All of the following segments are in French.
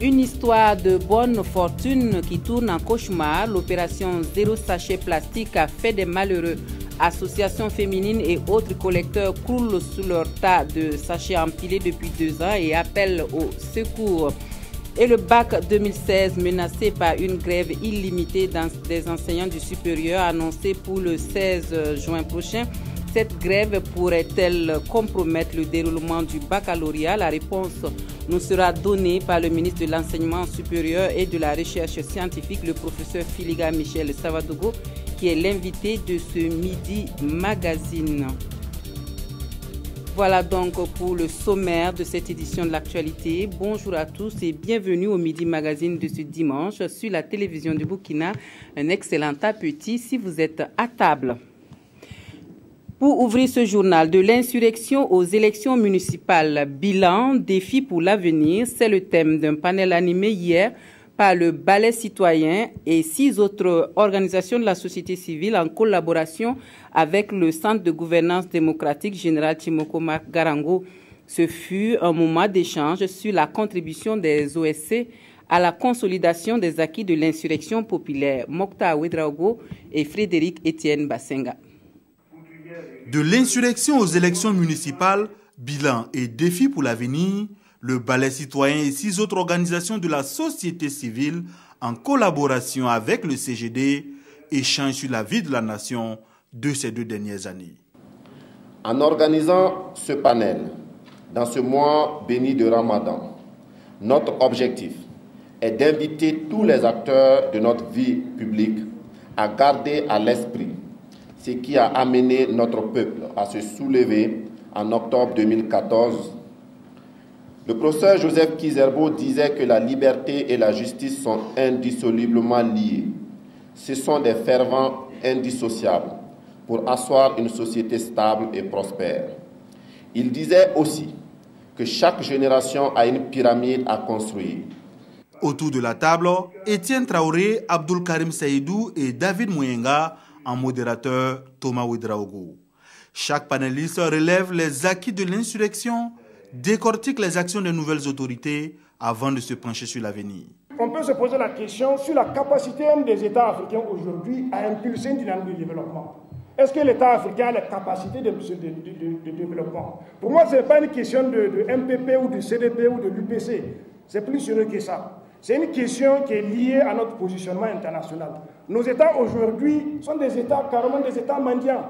Une histoire de bonne fortune qui tourne en cauchemar. L'opération Zéro Sachet Plastique a fait des malheureux. Associations féminines et autres collecteurs croulent sous leur tas de sachets empilés depuis 2 ans et appellent au secours. Et le bac 2016 menacé par une grève illimitée des enseignants du supérieur annoncée pour le 16 juin prochain. Cette grève pourrait-elle compromettre le déroulement du baccalauréat? La réponse nous sera donnée par le ministre de l'Enseignement supérieur et de la Recherche scientifique, le professeur Filiga Michel Savadogo, qui est l'invité de ce Midi Magazine. Voilà donc pour le sommaire de cette édition de l'actualité. Bonjour à tous et bienvenue au Midi Magazine de ce dimanche sur la télévision du Burkina. Un excellent appétit si vous êtes à table. Pour ouvrir ce journal, de l'insurrection aux élections municipales, bilan, défi pour l'avenir, c'est le thème d'un panel animé hier par le Balai citoyen et 6 autres organisations de la société civile en collaboration avec le Centre de gouvernance démocratique Général Timoko Garango. Ce fut un moment d'échange sur la contribution des OSC à la consolidation des acquis de l'insurrection populaire. Mokta Ouedraogo et Frédéric Etienne Bassenga. De l'insurrection aux élections municipales, bilan et défi pour l'avenir, le Balai citoyen et 6 autres organisations de la société civile, en collaboration avec le CGD, échangent sur la vie de la nation de ces 2 dernières années. En organisant ce panel, dans ce mois béni de Ramadan, notre objectif est d'inviter tous les acteurs de notre vie publique à garder à l'esprit ce qui a amené notre peuple à se soulever en octobre 2014. Le professeur Joseph Kizerbo disait que la liberté et la justice sont indissolublement liées. Ce sont des fervents indissociables pour asseoir une société stable et prospère. Il disait aussi que chaque génération a une pyramide à construire. Autour de la table, Étienne Traoré, Abdul Karim Saïdou et David Mouyenga, en modérateur Thomas Ouedraogo. Chaque panéliste relève les acquis de l'insurrection, décortique les actions des nouvelles autorités avant de se pencher sur l'avenir. On peut se poser la question sur la capacité des États africains aujourd'hui à impulser une dynamique de développement. Est-ce que l'État africain a la capacité de développement? Pour moi, ce n'est pas une question de MPP ou de CDP ou de l'UPC. C'est plus sérieux que ça. C'est une question qui est liée à notre positionnement international. Nos États aujourd'hui sont des États, carrément des États mendiants.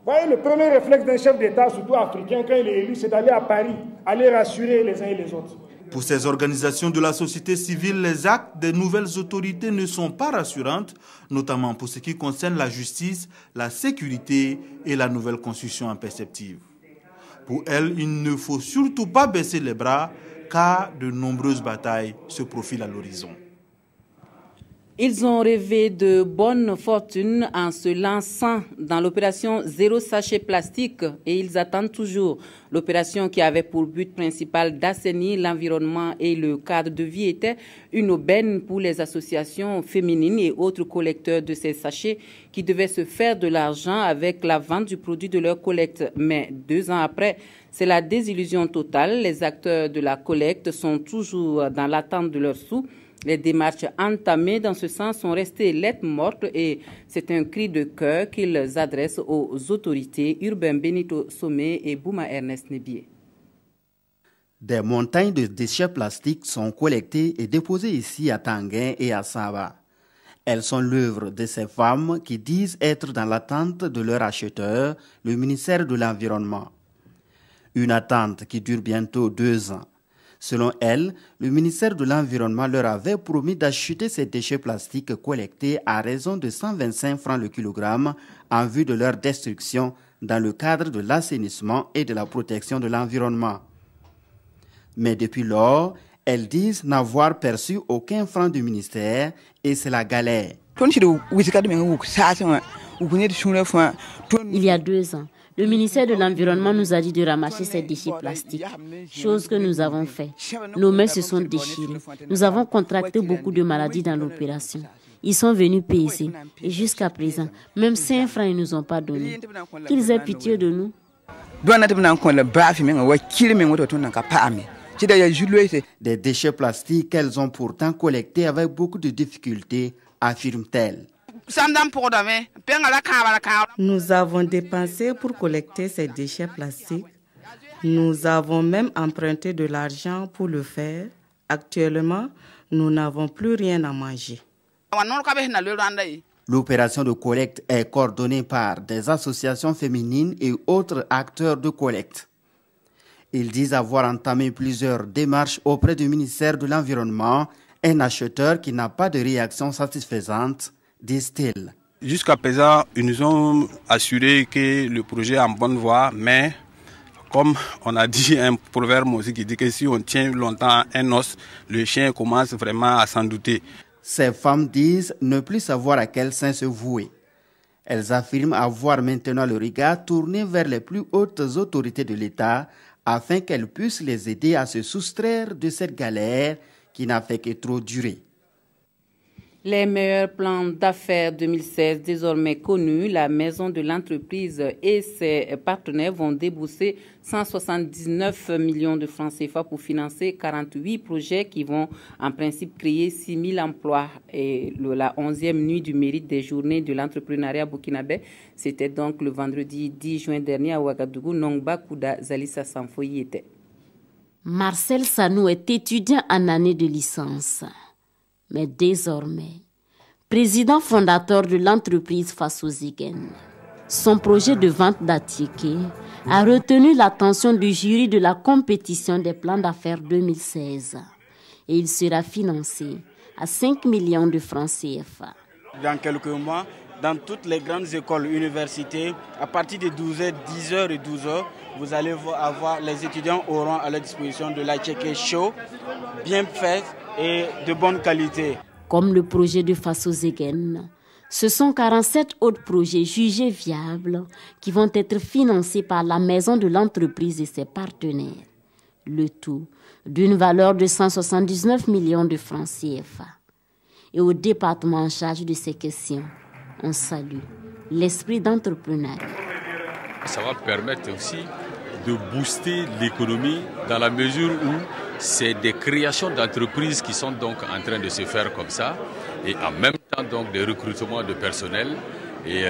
Vous voyez, le premier réflexe d'un chef d'État, surtout africain, quand il est élu, c'est d'aller à Paris, aller rassurer les uns et les autres. Pour ces organisations de la société civile, les actes des nouvelles autorités ne sont pas rassurantes, notamment pour ce qui concerne la justice, la sécurité et la nouvelle constitution en perspective. Pour elles, il ne faut surtout pas baisser les bras, car de nombreuses batailles se profilent à l'horizon. Ils ont rêvé de bonne fortune en se lançant dans l'opération Zéro Sachet Plastique et ils attendent toujours. L'opération qui avait pour but principal d'assainir l'environnement et le cadre de vie était une aubaine pour les associations féminines et autres collecteurs de ces sachets qui devaient se faire de l'argent avec la vente du produit de leur collecte. Mais 2 ans après, c'est la désillusion totale. Les acteurs de la collecte sont toujours dans l'attente de leurs sous. Les démarches entamées dans ce sens sont restées lettres mortes et c'est un cri de cœur qu'ils adressent aux autorités. Urbain Benito Somé et Bouma Ernest Nebié. Des montagnes de déchets plastiques sont collectées et déposées ici à Tanguin et à Saba. Elles sont l'œuvre de ces femmes qui disent être dans l'attente de leur acheteur, le ministère de l'Environnement. Une attente qui dure bientôt 2 ans. Selon elles, le ministère de l'Environnement leur avait promis d'acheter ces déchets plastiques collectés à raison de 125 francs le kilogramme en vue de leur destruction dans le cadre de l'assainissement et de la protection de l'environnement. Mais depuis lors, elles disent n'avoir perçu aucun franc du ministère et c'est la galère. Il y a 2 ans, le ministère de l'Environnement nous a dit de ramasser ces déchets plastiques, chose que nous avons fait. Nos mains se sont déchirées. Nous avons contracté beaucoup de maladies dans l'opération. Ils sont venus peser et jusqu'à présent, même 5 francs ils ne nous ont pas donné. Qu'ils aient pitié de nous. Des déchets plastiques qu'elles ont pourtant collectés avec beaucoup de difficultés, affirme-t-elle. Nous avons dépensé pour collecter ces déchets plastiques. Nous avons même emprunté de l'argent pour le faire. Actuellement, nous n'avons plus rien à manger. L'opération de collecte est coordonnée par des associations féminines et autres acteurs de collecte. Ils disent avoir entamé plusieurs démarches auprès du ministère de l'Environnement, un acheteur qui n'a pas de réaction satisfaisante, disent-ils. Jusqu'à présent, ils nous ont assuré que le projet est en bonne voie, mais comme on a dit un proverbe aussi qui dit que si on tient longtemps un os, le chien commence vraiment à s'en douter. Ces femmes disent ne plus savoir à quel sein se vouer. Elles affirment avoir maintenant le regard tourné vers les plus hautes autorités de l'État afin qu'elles puissent les aider à se soustraire de cette galère qui n'a fait que trop durer. Les meilleurs plans d'affaires 2016 désormais connus, la maison de l'entreprise et ses partenaires vont débourser 179 millions de francs CFA pour financer 48 projets qui vont en principe créer 6 000 emplois. Et la 11e nuit du mérite des journées de l'entrepreneuriat burkinabé, c'était donc le vendredi 10 juin dernier à Ouagadougou. Nongba Kouda Zalissa Sanfoyi était. Marcel Sanou est étudiant en année de licence. Mais désormais, président fondateur de l'entreprise Faso-Zigen. Son projet de vente d'attiqués a retenu l'attention du jury de la compétition des plans d'affaires 2016 et il sera financé à 5 millions de francs CFA. Dans quelques mois, dans toutes les grandes écoles, universités, à partir de 12h, 10h et 12h, vous allez avoir, les étudiants auront à leur disposition de l'attiqué chaud, bien fait et de bonne qualité. Comme le projet de Faso-Zigen, ce sont 47 autres projets jugés viables qui vont être financés par la maison de l'entreprise et ses partenaires. Le tout d'une valeur de 179 millions de francs CFA. Et au département en charge de ces questions, on salue l'esprit d'entrepreneuriat. Ça va permettre aussi de booster l'économie dans la mesure où c'est des créations d'entreprises qui sont donc en train de se faire comme ça et en même temps donc des recrutements de personnel et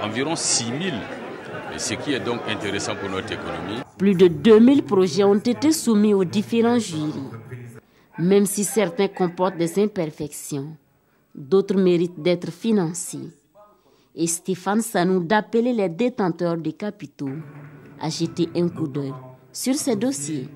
environ 6 000, ce qui est donc intéressant pour notre économie. Plus de 2000 projets ont été soumis aux différents jurys. Même si certains comportent des imperfections, d'autres méritent d'être financés. Et Stéphane Sanou d'appeler les détenteurs des capitaux à jeter un coup d'œil sur ces dossiers.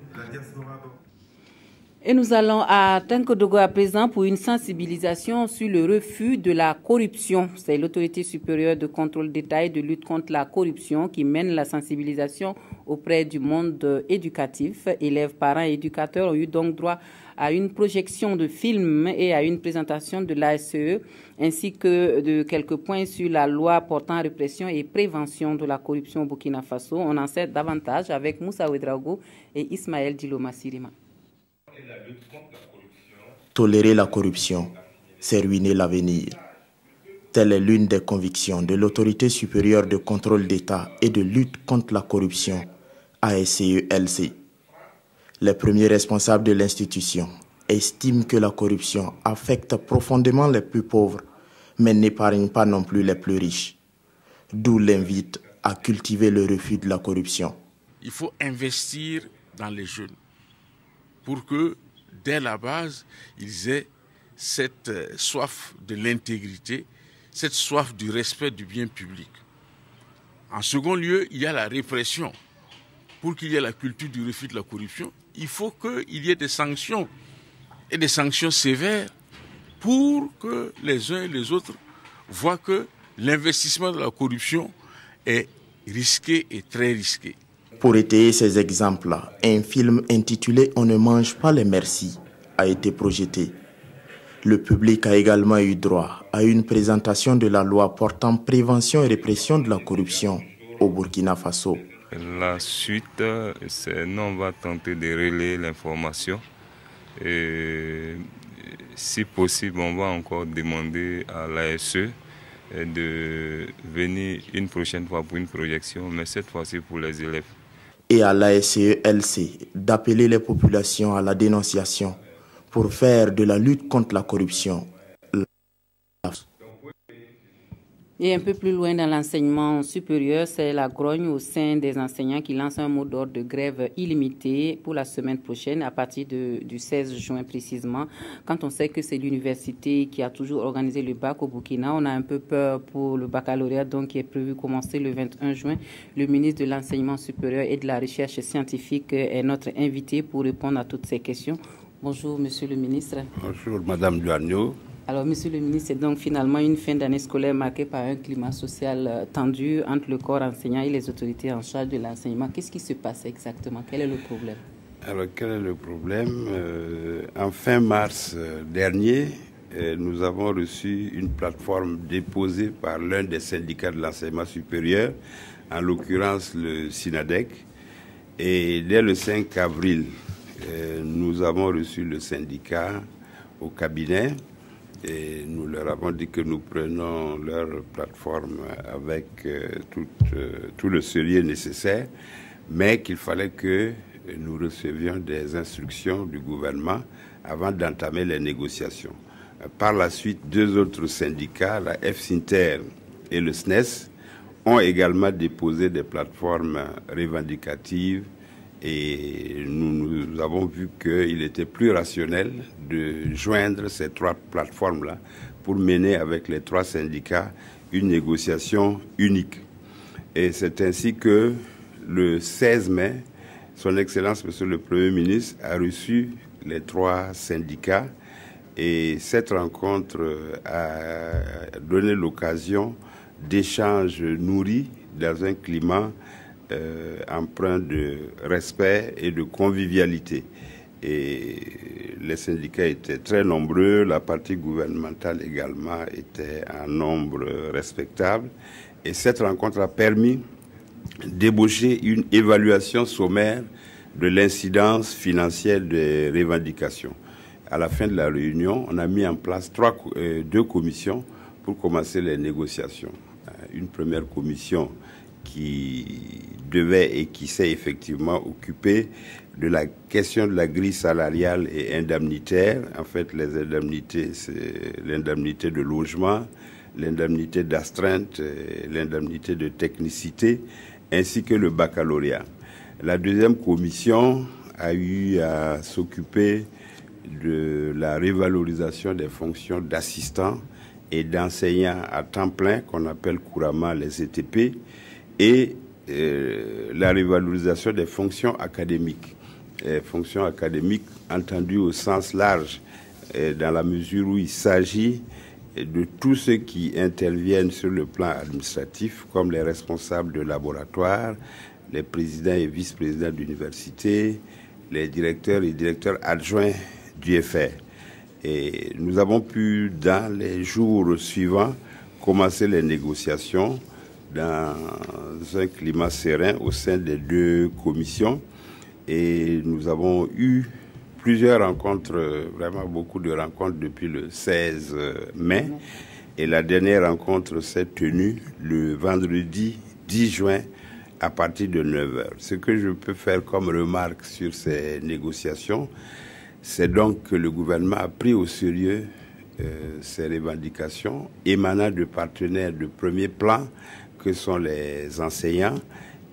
Et nous allons à Tenkodogo à présent pour une sensibilisation sur le refus de la corruption. C'est l'autorité supérieure de contrôle d'État et de lutte contre la corruption qui mène la sensibilisation auprès du monde éducatif. Élèves, parents et éducateurs ont eu donc droit à une projection de films et à une présentation de l'ASE, ainsi que de quelques points sur la loi portant répression et prévention de la corruption au Burkina Faso. On en sait davantage avec Moussa Ouedraogo et Ismaël Diloma Sirima. Tolérer la corruption, c'est ruiner l'avenir. Telle est l'une des convictions de l'autorité supérieure de contrôle d'État et de lutte contre la corruption, ASCE-LC. Les premiers responsables de l'institution estiment que la corruption affecte profondément les plus pauvres, mais n'épargne pas non plus les plus riches. D'où l'invite à cultiver le refus de la corruption. Il faut investir dans les jeunes pour que, dès la base, ils aient cette soif de l'intégrité, cette soif du respect du bien public. En second lieu, il y a la répression. Pour qu'il y ait la culture du refus de la corruption, il faut qu'il y ait des sanctions, et des sanctions sévères, pour que les uns et les autres voient que l'investissement de la corruption est risqué et très risqué. Pour étayer ces exemples-là, un film intitulé « On ne mange pas les merci » a été projeté. Le public a également eu droit à une présentation de la loi portant prévention et répression de la corruption au Burkina Faso. La suite, nous on va tenter de relayer l'information et si possible, on va encore demander à l'ASE de venir une prochaine fois pour une projection, mais cette fois-ci pour les élèves. et à l'ASCE-LC d'appeler les populations à la dénonciation pour faire de la lutte contre la corruption. Et un peu plus loin dans l'enseignement supérieur, c'est la grogne au sein des enseignants qui lancent un mot d'ordre de grève illimitée pour la semaine prochaine à partir du 16 juin précisément. Quand on sait que c'est l'université qui a toujours organisé le bac au Burkina, on a un peu peur pour le baccalauréat donc qui est prévu commencer le 21 juin. Le ministre de l'Enseignement supérieur et de la Recherche scientifique est notre invité pour répondre à toutes ces questions. Bonjour, monsieur le ministre. Bonjour, madame Duagneau. Alors, monsieur le ministre, c'est donc finalement une fin d'année scolaire marquée par un climat social tendu entre le corps enseignant et les autorités en charge de l'enseignement. Qu'est-ce qui se passe exactement? Quel est le problème? Alors, quel est le problème? En fin mars dernier, nous avons reçu une plateforme déposée par l'un des syndicats de l'enseignement supérieur, en l'occurrence le SINADEC. Et dès le 5 avril, nous avons reçu le syndicat au cabinet. Et nous leur avons dit que nous prenons leur plateforme avec tout le sérieux nécessaire, mais qu'il fallait que nous recevions des instructions du gouvernement avant d'entamer les négociations. Par la suite, deux autres syndicats, la FSINTER et le SNES, ont également déposé des plateformes revendicatives. Et nous avons vu qu'il était plus rationnel de joindre ces trois plateformes-là pour mener avec les trois syndicats une négociation unique. Et c'est ainsi que le 16 mai, Son Excellence, Monsieur le Premier ministre, a reçu les trois syndicats et cette rencontre a donné l'occasion d'échanges nourris dans un climat empreint de respect et de convivialité. Et les syndicats étaient très nombreux, la partie gouvernementale également était en nombre respectable. Et cette rencontre a permis d'ébaucher une évaluation sommaire de l'incidence financière des revendications. À la fin de la réunion, on a mis en place deux commissions pour commencer les négociations. Une première commission qui devait et qui s'est effectivement occupé de la question de la grille salariale et indemnitaire. En fait, les indemnités, c'est l'indemnité de logement, l'indemnité d'astreinte, l'indemnité de technicité, ainsi que le baccalauréat. La deuxième commission a eu à s'occuper de la revalorisation des fonctions d'assistants et d'enseignants à temps plein, qu'on appelle couramment les ETP, et la revalorisation des fonctions académiques. Fonctions académiques entendues au sens large, dans la mesure où il s'agit de tous ceux qui interviennent sur le plan administratif, comme les responsables de laboratoire, les présidents et vice-présidents d'université, les directeurs et directeurs adjoints du FR. Et nous avons pu, dans les jours suivants, commencer les négociations dans un climat serein au sein des deux commissions. Et nous avons eu plusieurs rencontres, vraiment beaucoup de rencontres depuis le 16 mai. Et la dernière rencontre s'est tenue le vendredi 10 juin à partir de 9h. Ce que je peux faire comme remarque sur ces négociations, c'est donc que le gouvernement a pris au sérieux ces revendications émanant de partenaires de premier plan que sont les enseignants,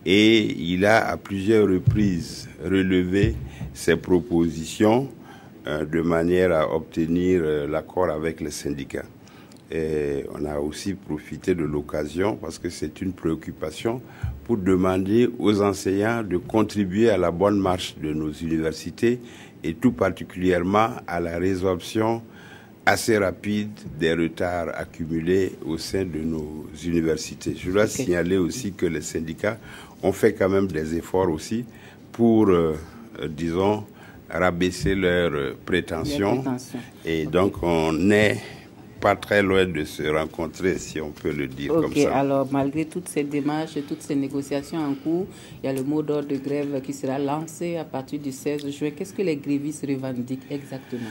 et il a à plusieurs reprises relevé ses propositions de manière à obtenir l'accord avec les syndicats. Et on a aussi profité de l'occasion, parce que c'est une préoccupation, pour demander aux enseignants de contribuer à la bonne marche de nos universités et tout particulièrement à la résorption assez rapide des retards accumulés au sein de nos universités. Je dois signaler aussi que les syndicats ont fait quand même des efforts aussi pour, disons, rabaisser leurs prétentions. Et donc, on n'est pas très loin de se rencontrer, si on peut le dire comme ça. Alors, malgré toutes ces démarches et toutes ces négociations en cours, il y a le mot d'ordre de grève qui sera lancé à partir du 16 juin. Qu'est-ce que les grévistes revendiquent exactement?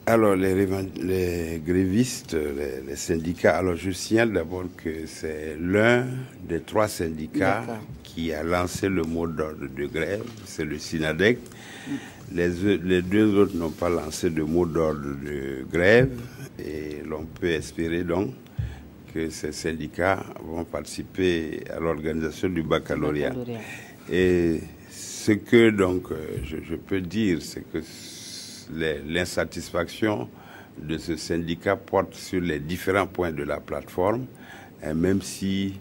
Alors, les grévistes, les syndicats, alors je signale d'abord que c'est l'un des 3 syndicats qui a lancé le mot d'ordre de grève, c'est le SYNADEC. Les 2 autres n'ont pas lancé de mot d'ordre de grève et l'on peut espérer donc que ces syndicats vont participer à l'organisation du baccalauréat. Et ce que donc je peux dire, c'est que l'insatisfaction de ce syndicat porte sur les différents points de la plateforme, et même si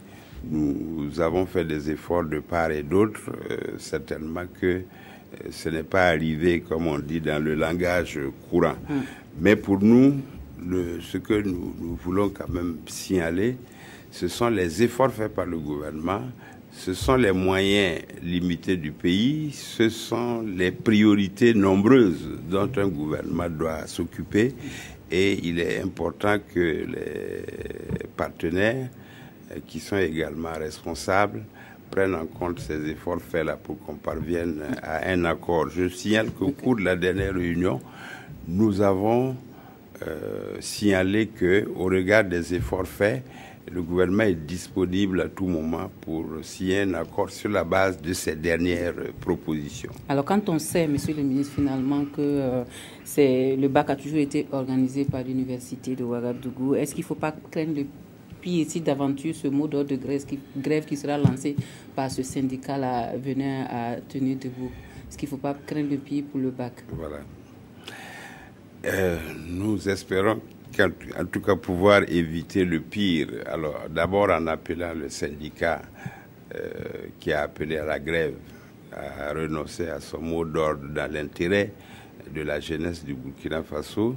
nous avons fait des efforts de part et d'autre, certainement que ce n'est pas arrivé, comme on dit, dans le langage courant. Mais pour nous, ce que nous voulons quand même signaler, ce sont les efforts faits par le gouvernement, ce sont les moyens limités du pays, ce sont les priorités nombreuses dont un gouvernement doit s'occuper, et il est important que les partenaires qui sont également responsables prennent en compte ces efforts faits là pour qu'on parvienne à un accord. Je signale qu'au cours de la dernière réunion, nous avons signalé qu'au regard des efforts faits, le gouvernement est disponible à tout moment pour signer un accord sur la base de ces dernières propositions. Alors quand on sait, monsieur le ministre, finalement que le bac a toujours été organisé par l'université de Ouagadougou, est-ce qu'il ne faut pas craindre le pire si d'aventure ce mot d'ordre de grève qui sera lancé par ce syndicat-là venait à tenir debout? Est-ce qu'il ne faut pas craindre le pire pour le bac? Voilà. Nous espérons en tout cas pouvoir éviter le pire. Alors d'abord en appelant le syndicat qui a appelé à la grève à renoncer à son mot d'ordre dans l'intérêt de la jeunesse du Burkina Faso.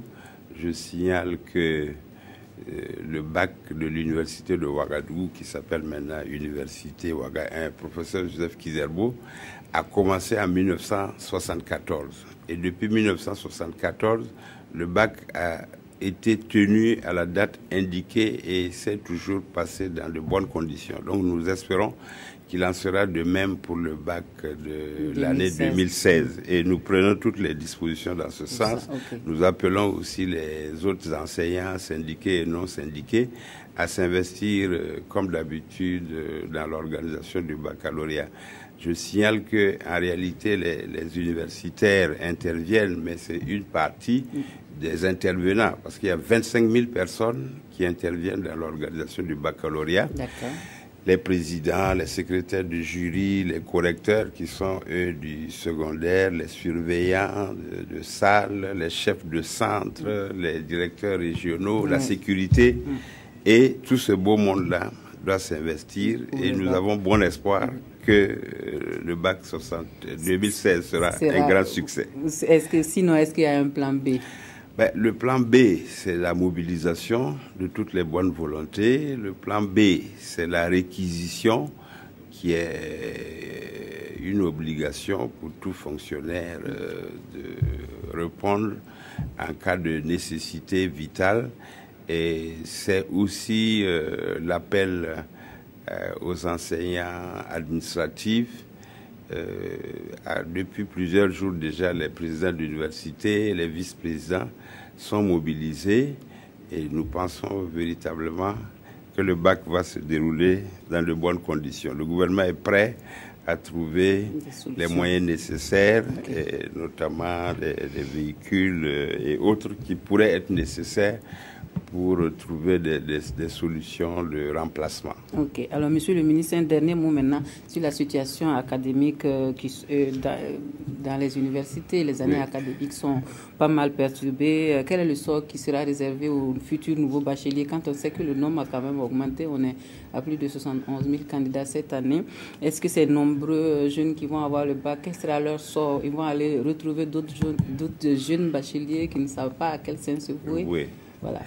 Je signale que le bac de l'université de Ouagadougou, qui s'appelle maintenant Université Ouaga 1, professeur Joseph Kizerbo, a commencé en 1974. Et depuis 1974, le bac a été tenu à la date indiquée et s'est toujours passé dans de bonnes conditions. Donc nous espérons qu'il en sera de même pour le bac de l'année 2016. Et nous prenons toutes les dispositions dans ce sens. Okay. Nous appelons aussi les autres enseignants syndiqués et non syndiqués à s'investir comme d'habitude dans l'organisation du baccalauréat. Je signale qu'en réalité, les universitaires interviennent, mais c'est une partie des intervenants, parce qu'il y a 25 000 personnes qui interviennent dans l'organisation du baccalauréat. Les présidents, les secrétaires de jury, les correcteurs qui sont, eux, du secondaire, les surveillants de salles, les chefs de centre, les directeurs régionaux, la sécurité. Et tout ce beau monde-là doit s'investir et nous avons bon espoir que le bac 2016 sera un grand succès. Sinon, est-ce qu'il y a un plan B? Le plan B, c'est la mobilisation de toutes les bonnes volontés. Le plan B, c'est la réquisition qui est une obligation pour tout fonctionnaire de répondre en cas de nécessité vitale. Et c'est aussi l'appel aux enseignants administratifs. Depuis plusieurs jours déjà, les présidents d'université, les vice-présidents sont mobilisés et nous pensons véritablement que le bac va se dérouler dans de bonnes conditions. Le gouvernement est prêt à trouver les moyens nécessaires, et notamment les véhicules et autres qui pourraient être nécessaires pour trouver des solutions de remplacement. Ok. Alors, monsieur le ministre, un dernier mot maintenant sur la situation académique dans les universités. Les années académiques sont pas mal perturbées. Quel est le sort qui sera réservé aux futurs nouveaux bacheliers quand on sait que le nombre a quand même augmenté? On est à plus de 71 000 candidats cette année. Est-ce que ces nombreux jeunes qui vont avoir le bac, quel sera leur sort? Ils vont aller retrouver d'autres jeunes bacheliers qui ne savent pas à quel sens se vouer? Oui. Voilà.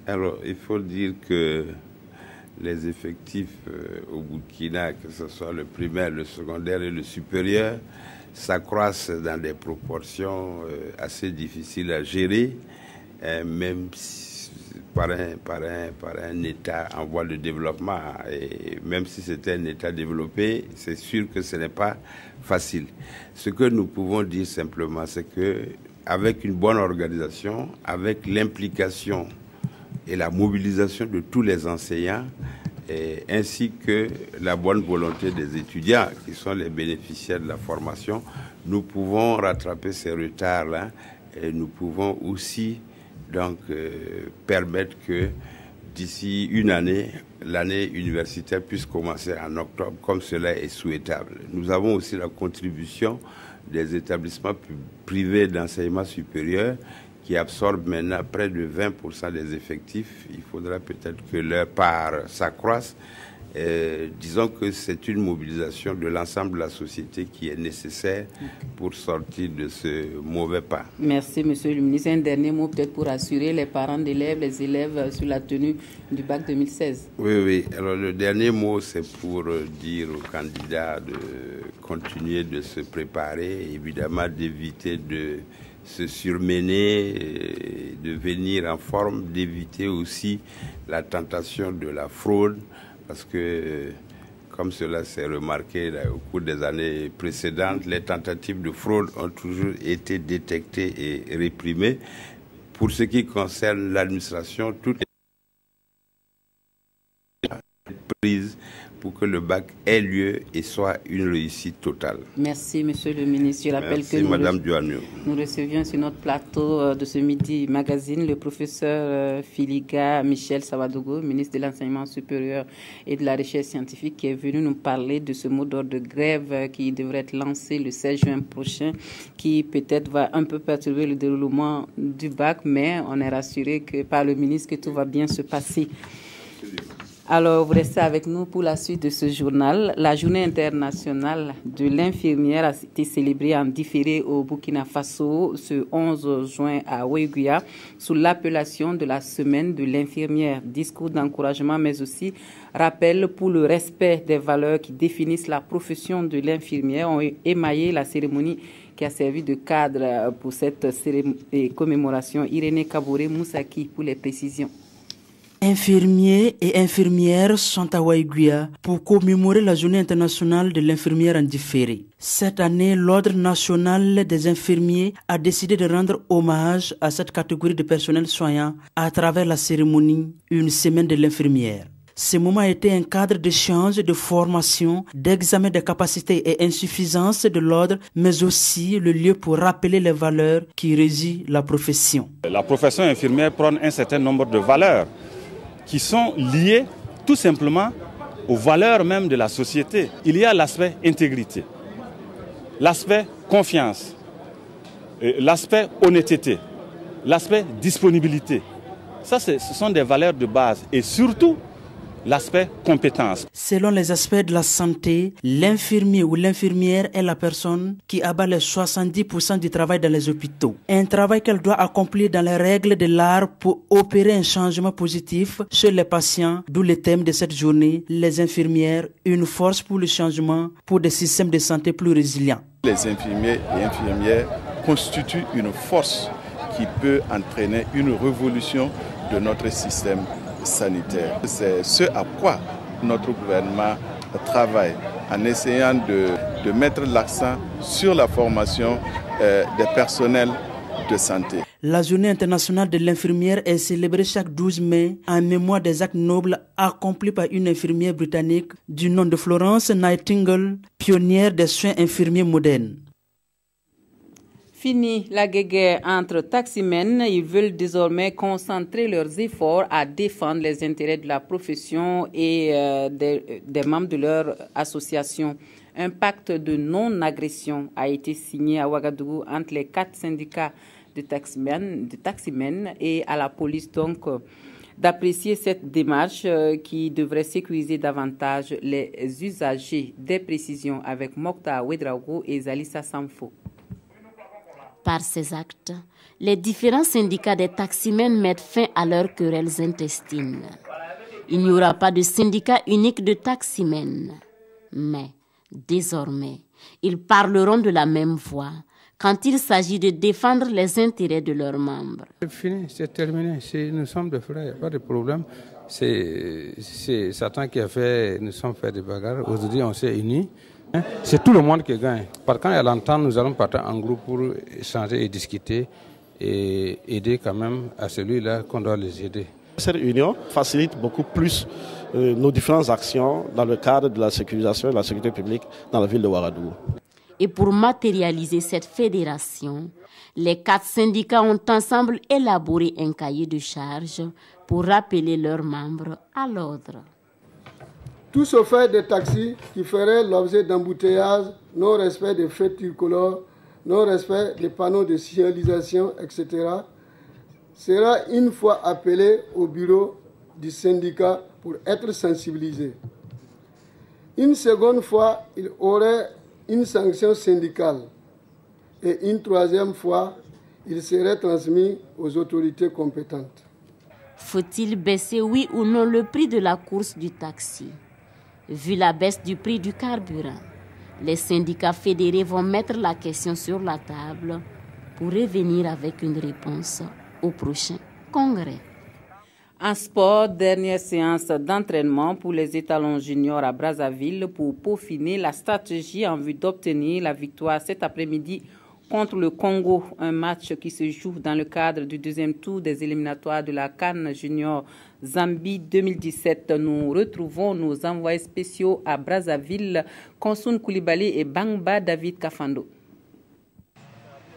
Alors, il faut dire que les effectifs au Burkina, que ce soit le primaire, le secondaire et le supérieur, s'accroissent dans des proportions assez difficiles à gérer, même si, par un État en voie de développement. Et même si c'était un État développé, c'est sûr que ce n'est pas facile. Ce que nous pouvons dire simplement, c'est que avec une bonne organisation, avec l'implication et la mobilisation de tous les enseignants, ainsi que la bonne volonté des étudiants qui sont les bénéficiaires de la formation, nous pouvons rattraper ces retards-là et nous pouvons aussi donc permettre que d'ici une année, l'année universitaire puisse commencer en octobre comme cela est souhaitable. Nous avons aussi la contribution des établissements privés d'enseignement supérieur qui absorbent maintenant près de 20% des effectifs. Il faudra peut-être que leur part s'accroisse. Disons que c'est une mobilisation de l'ensemble de la société qui est nécessaire pour sortir de ce mauvais pas. Merci, Monsieur le ministre. Un dernier mot peut-être pour assurer les parents d'élèves, les élèves sur la tenue du bac 2016. Oui. Alors le dernier mot, c'est pour dire aux candidats de continuer de se préparer, évidemment d'éviter de se surmener, de venir en forme, d'éviter aussi la tentation de la fraude, parce que, comme cela s'est remarqué là, au cours des années précédentes, les tentatives de fraude ont toujours été détectées et réprimées. Pour ce qui concerne l'administration, toutes les prises pour que le bac ait lieu et soit une réussite totale. Merci, Monsieur le ministre. Je rappelle que nous recevions sur notre plateau de ce midi magazine le professeur Filiga Michel Savadogo, ministre de l'Enseignement supérieur et de la Recherche scientifique, qui est venu nous parler de ce mot d'ordre de grève qui devrait être lancé le 16 juin prochain, qui peut-être va un peu perturber le déroulement du bac, mais on est rassuré par le ministre que tout va bien se passer. Alors, vous restez avec nous pour la suite de ce journal. La journée internationale de l'infirmière a été célébrée en différé au Burkina Faso ce 11 juin à Ouéguia sous l'appellation de la semaine de l'infirmière. Discours d'encouragement, mais aussi rappel pour le respect des valeurs qui définissent la profession de l'infirmière ont émaillé la cérémonie qui a servi de cadre pour cette commémoration. Irénée Kaboré Moussaki pour les précisions. Infirmiers et infirmières sont à Ouéguia pour commémorer la journée internationale de l'infirmière en différé. Cette année, l'Ordre national des infirmiers a décidé de rendre hommage à cette catégorie de personnel soignant à travers la cérémonie Une semaine de l'infirmière. Ce moment a été un cadre d'échange, de formation, d'examen des capacités et insuffisances de l'ordre, mais aussi le lieu pour rappeler les valeurs qui régissent la profession. La profession infirmière prône un certain nombre de valeurs qui sont liées tout simplement aux valeurs même de la société. Il y a l'aspect intégrité, l'aspect confiance, l'aspect honnêteté, l'aspect disponibilité. Ça, ce sont des valeurs de base et surtout l'aspect compétence. Selon les aspects de la santé, l'infirmier ou l'infirmière est la personne qui abat les 70% du travail dans les hôpitaux. Un travail qu'elle doit accomplir dans les règles de l'art pour opérer un changement positif chez les patients, d'où le thème de cette journée, les infirmières, une force pour le changement, pour des systèmes de santé plus résilients. Les infirmiers et infirmières constituent une force qui peut entraîner une révolution de notre système sanitaire. C'est ce à quoi notre gouvernement travaille en essayant de mettre l'accent sur la formation des personnels de santé. La journée internationale de l'infirmière est célébrée chaque 12 mai en mémoire des actes nobles accomplis par une infirmière britannique du nom de Florence Nightingale, pionnière des soins infirmiers modernes. Fini la guéguerre entre taximens, ils veulent désormais concentrer leurs efforts à défendre les intérêts de la profession et des membres de leur association. Un pacte de non-agression a été signé à Ouagadougou entre les 4 syndicats de taximens et à la police donc d'apprécier cette démarche qui devrait sécuriser davantage les usagers. Des précisions avec Mokta Ouedraogo et Zalissa Samfo. Par ces actes, les différents syndicats des taximens mettent fin à leurs querelles intestines. Il n'y aura pas de syndicat unique de taximens. Mais, désormais, ils parleront de la même voix quand il s'agit de défendre les intérêts de leurs membres. C'est fini, c'est terminé. Nous sommes des frères, il n'y a pas de problème. C'est Satan qui a fait, nous sommes fait des bagarres. Aujourd'hui, on s'est unis. C'est tout le monde qui gagne. Parce que quand il y a l'entente, nous allons partir en groupe pour échanger et discuter et aider quand même à celui-là qu'on doit les aider. Cette union facilite beaucoup plus nos différentes actions dans le cadre de la sécurisation et de la sécurité publique dans la ville de Ouagadougou. Et pour matérialiser cette fédération, les 4 syndicats ont ensemble élaboré un cahier de charges pour rappeler leurs membres à l'ordre. Tout chauffeur de taxi qui ferait l'objet d'embouteillages, non-respect des feux tricolores, non-respect des panneaux de signalisation, etc., sera une fois appelé au bureau du syndicat pour être sensibilisé. Une seconde fois, il aurait une sanction syndicale. Et une troisième fois, il serait transmis aux autorités compétentes. Faut-il baisser, oui ou non, le prix de la course du taxi? Vu la baisse du prix du carburant, les syndicats fédérés vont mettre la question sur la table pour revenir avec une réponse au prochain congrès. En sport, dernière séance d'entraînement pour les étalons juniors à Brazzaville pour peaufiner la stratégie en vue d'obtenir la victoire cet après-midi contre le Congo. Un match qui se joue dans le cadre du deuxième tour des éliminatoires de la CAN Junior Zambie 2017. Nous retrouvons nos envoyés spéciaux à Brazzaville, Konsoun Koulibaly et Bangba David Kafando.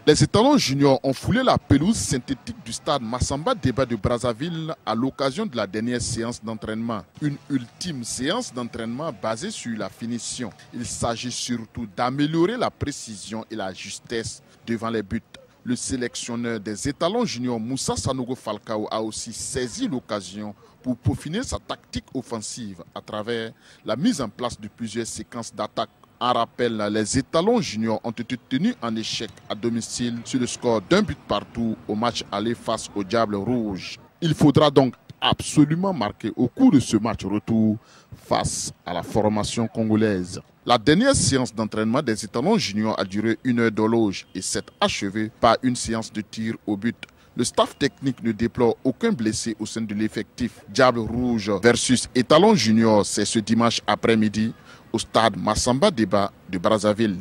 Les étalons juniors ont foulé la pelouse synthétique du stade Massamba Déba de Brazzaville à l'occasion de la dernière séance d'entraînement. Une ultime séance d'entraînement basée sur la finition. Il s'agit surtout d'améliorer la précision et la justesse devant les buts. Le sélectionneur des étalons juniors Moussa Sanogo Falcao a aussi saisi l'occasion pour peaufiner sa tactique offensive à travers la mise en place de plusieurs séquences d'attaque. En rappel, les étalons juniors ont été tenus en échec à domicile sur le score d'1 but partout au match aller face au Diable Rouge. Il faudra donc absolument marquer au cours de ce match retour face à la formation congolaise. La dernière séance d'entraînement des étalons juniors a duré 1 heure d'horloge et s'est achevée par une séance de tir au but. Le staff technique ne déplore aucun blessé au sein de l'effectif. Diable Rouge versus étalons juniors, c'est ce dimanche après-midi au stade Massamba Déba de Brazzaville.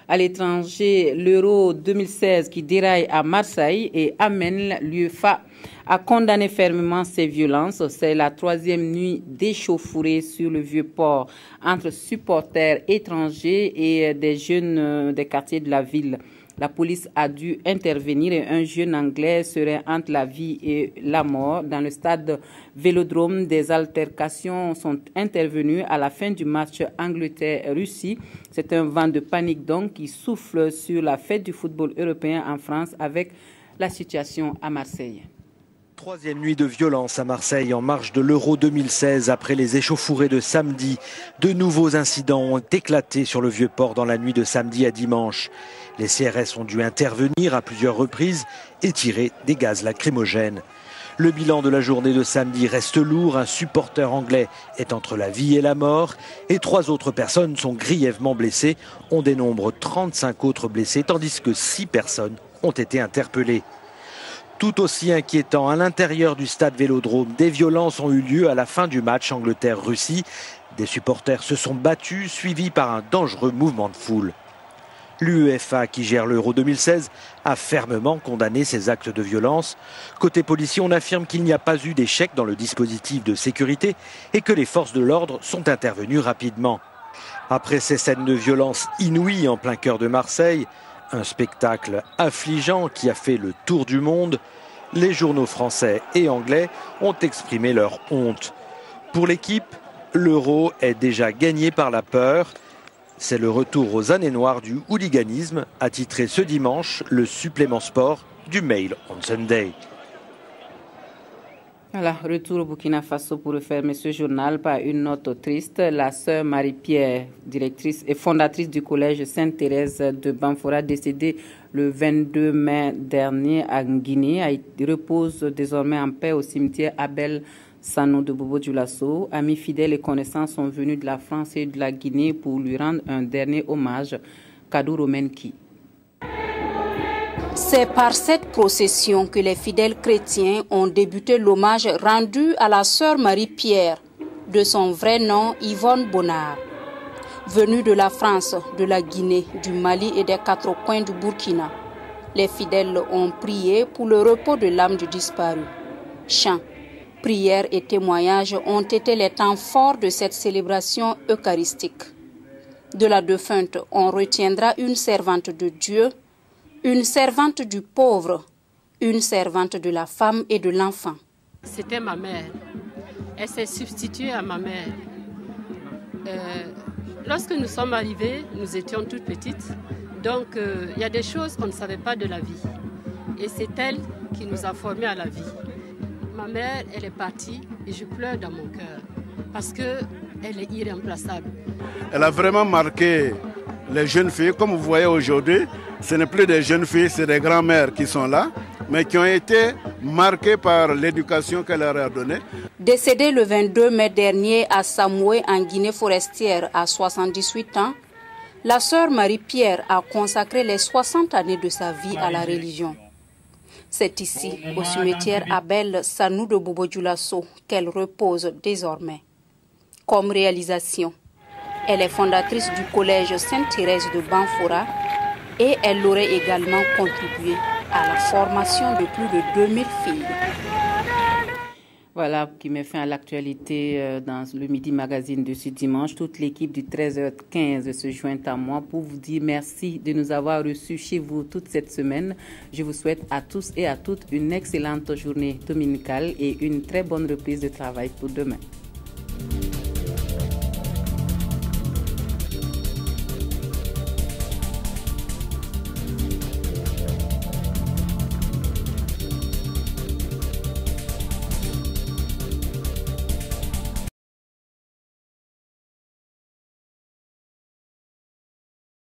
À l'étranger, l'Euro 2016 qui déraille à Marseille et amène l'UEFA à condamner fermement ces violences. C'est la 3e nuit d'échauffourée sur le Vieux-Port entre supporters étrangers et des jeunes des quartiers de la ville. La police a dû intervenir et un jeune Anglais serait entre la vie et la mort. Dans le stade Vélodrome, des altercations sont intervenues à la fin du match Angleterre-Russie. C'est un vent de panique donc qui souffle sur la fête du football européen en France avec la situation à Marseille. 3e nuit de violence à Marseille en marge de l'Euro 2016 après les échauffourées de samedi. De nouveaux incidents ont éclaté sur le Vieux-Port dans la nuit de samedi à dimanche. Les CRS ont dû intervenir à plusieurs reprises et tirer des gaz lacrymogènes. Le bilan de la journée de samedi reste lourd. Un supporter anglais est entre la vie et la mort et 3 autres personnes sont grièvement blessées. On dénombre 35 autres blessés tandis que 6 personnes ont été interpellées. Tout aussi inquiétant, à l'intérieur du stade Vélodrome, des violences ont eu lieu à la fin du match Angleterre-Russie. Des supporters se sont battus, suivis par un dangereux mouvement de foule. L'UEFA, qui gère l'Euro 2016, a fermement condamné ces actes de violence. Côté policier, on affirme qu'il n'y a pas eu d'échec dans le dispositif de sécurité et que les forces de l'ordre sont intervenues rapidement. Après ces scènes de violence inouïes en plein cœur de Marseille, un spectacle affligeant qui a fait le tour du monde, les journaux français et anglais ont exprimé leur honte. Pour l'équipe, l'Euro est déjà gagné par la peur. C'est le retour aux années noires du hooliganisme, a titré ce dimanche le supplément sport du Mail on Sunday. Voilà, retour au Burkina Faso pour refermer ce journal par une note triste. La sœur Marie-Pierre, directrice et fondatrice du collège Sainte-Thérèse de Banfora, décédée le 22 mai dernier à Guinée, repose désormais en paix au cimetière Abel Sano de Bobo-Dioulasso. Amis fidèles et connaissances sont venus de la France et de la Guinée pour lui rendre un dernier hommage. Kadou Menki. C'est par cette procession que les fidèles chrétiens ont débuté l'hommage rendu à la sœur Marie-Pierre, de son vrai nom Yvonne Bonnard. Venus de la France, de la Guinée, du Mali et des 4 coins du Burkina, les fidèles ont prié pour le repos de l'âme du disparu. Chants, prières et témoignages ont été les temps forts de cette célébration eucharistique. De la défunte, on retiendra une servante de Dieu, une servante du pauvre, une servante de la femme et de l'enfant. C'était ma mère. Elle s'est substituée à ma mère. Lorsque nous sommes arrivés, nous étions toutes petites. Donc, il y a des choses qu'on ne savait pas de la vie. Et c'est elle qui nous a formés à la vie. Ma mère, elle est partie et je pleure dans mon cœur parce qu'elle est irremplaçable. Elle a vraiment marqué les jeunes filles. Comme vous voyez aujourd'hui, ce n'est plus des jeunes filles, c'est des grands-mères qui sont là, mais qui ont été marquées par l'éducation qu'elle leur a donnée. Décédée le 22 mai dernier à Samoué, en Guinée forestière, à 78 ans, la sœur Marie-Pierre a consacré les 60 années de sa vie à la religion. C'est ici, au cimetière Abel Sanou de Bobo-Dioulasso, qu'elle repose désormais. Comme réalisation, elle est fondatrice du collège Sainte-Thérèse de Banfora et elle aurait également contribué à la formation de plus de 2000 filles. Voilà qui met fin à l'actualité dans le Midi Magazine de ce dimanche. Toute l'équipe du 13h15 se joint à moi pour vous dire merci de nous avoir reçus chez vous toute cette semaine. Je vous souhaite à tous et à toutes une excellente journée dominicale et une très bonne reprise de travail pour demain.